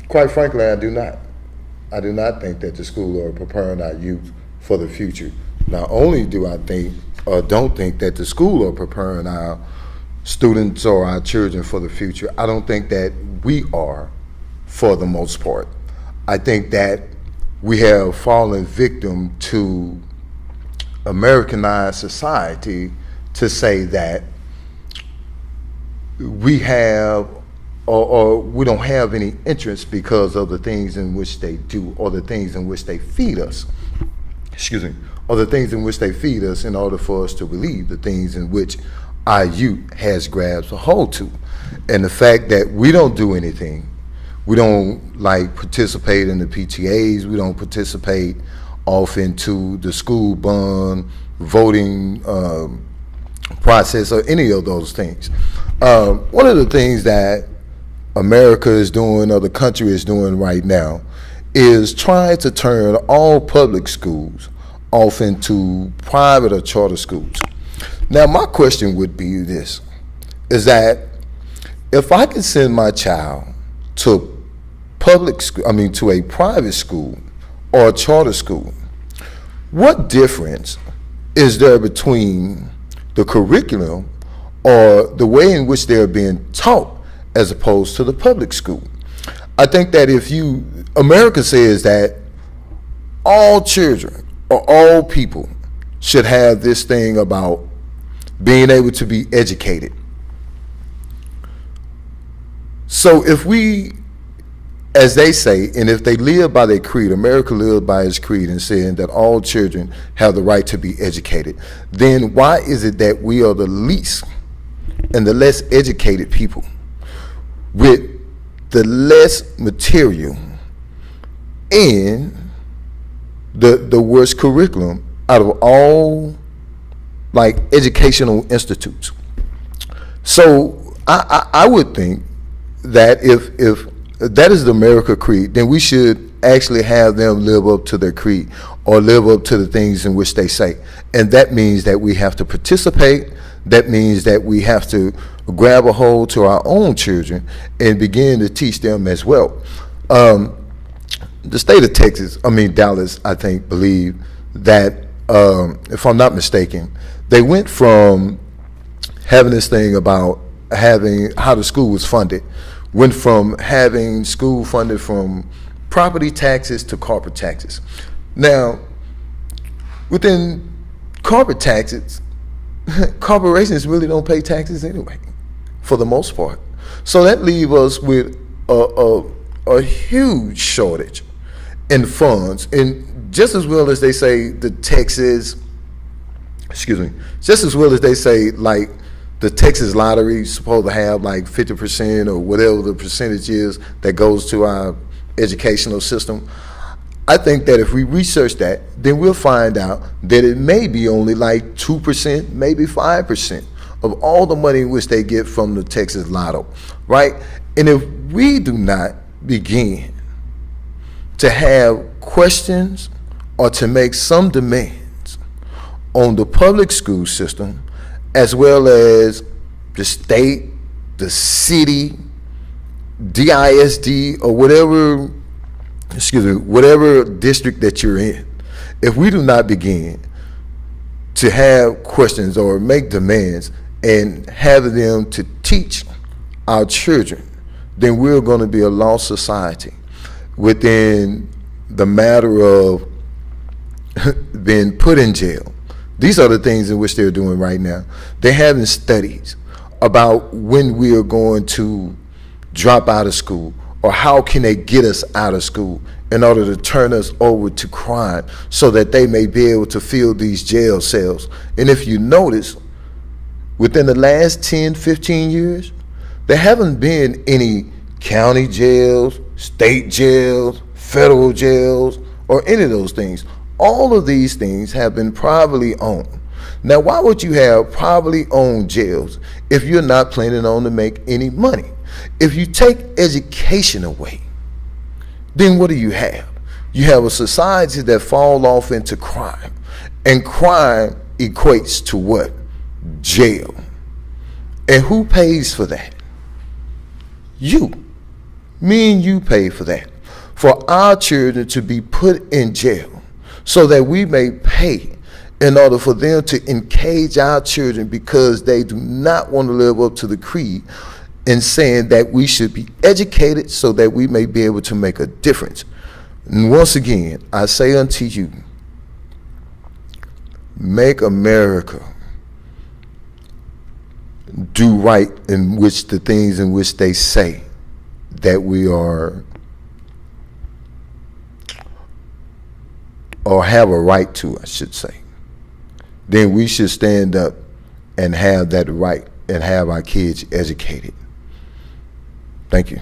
Quite frankly, I do not. I do not think that the school are preparing our youth for the future. Not only do I think or don't think that the school are preparing our students or our children for the future, I don't think that we are for the most part. I think that we have fallen victim to Americanized society to say that we have or we don't have any interest because of the things in which they do or the things in which they feed us. Excuse me. Or the things in which they feed us in order for us to believe the things in which our youth has grasped a hold to. And the fact that we don't do anything, we don't like participate in the PTAs, we don't participate off into the school bond voting process or any of those things. One of the things that America is doing or the country is doing right now is trying to turn all public schools off into private or charter schools. Now, my question would be this, is that if I can send my child to to a private school or a charter school, what difference is there between the curriculum or the way in which they're being taught as opposed to the public school? I think that America says that all children or all people should have this thing about being able to be educated. So if we, as they say, and if they live by their creed, America lives by its creed in saying that all children have the right to be educated, then why is it that we are the least and the less educated people with the less material and the worst curriculum out of all like educational institutes? So I would think that if that is the America creed, then we should actually have them live up to their creed or live up to the things in which they say. And that means that we have to participate. That means that we have to grab a hold to our own children and begin to teach them as well. The state of Dallas, I think, believe that, if I'm not mistaken, they went from having this thing about having how the school was funded, went from having school funded from property taxes to corporate taxes. Now, within corporate taxes, corporations really don't pay taxes anyway, for the most part. So that leaves us with a huge shortage in funds. And just as well as they say just as well as they say like the Texas lottery is supposed to have like 50% or whatever the percentage is that goes to our educational system, I think that if we research that, then we'll find out that it may be only like 2%, maybe 5% of all the money which they get from the Texas Lotto, right? And if we do not begin to have questions or to make some demands on the public school system, as well as the state, the city, DISD, or whatever district that you're in, if we do not begin to have questions or make demands and have them to teach our children, then we're going to be a lost society within the matter of being put in jail. These are the things in which they're doing right now. They're having studies about when we are going to drop out of school, or how can they get us out of school in order to turn us over to crime so that they may be able to fill these jail cells. And if you notice, within the last 10, 15 years, there haven't been any county jails, state jails, federal jails, or any of those things. All of these things have been privately owned. Now, why would you have privately owned jails if you're not planning on to make any money? If you take education away, then what do you have? You have a society that falls off into crime. And crime equates to what? Jail. And who pays for that? You. Me and you pay for that. For our children to be put in jail so that we may pay in order for them to engage our children because they do not want to live up to the creed in saying that we should be educated so that we may be able to make a difference. And once again, I say unto you, make America do right in which the things in which they say that we are or have a right to, I should say. Then we should stand up and have that right and have our kids educated. Thank you.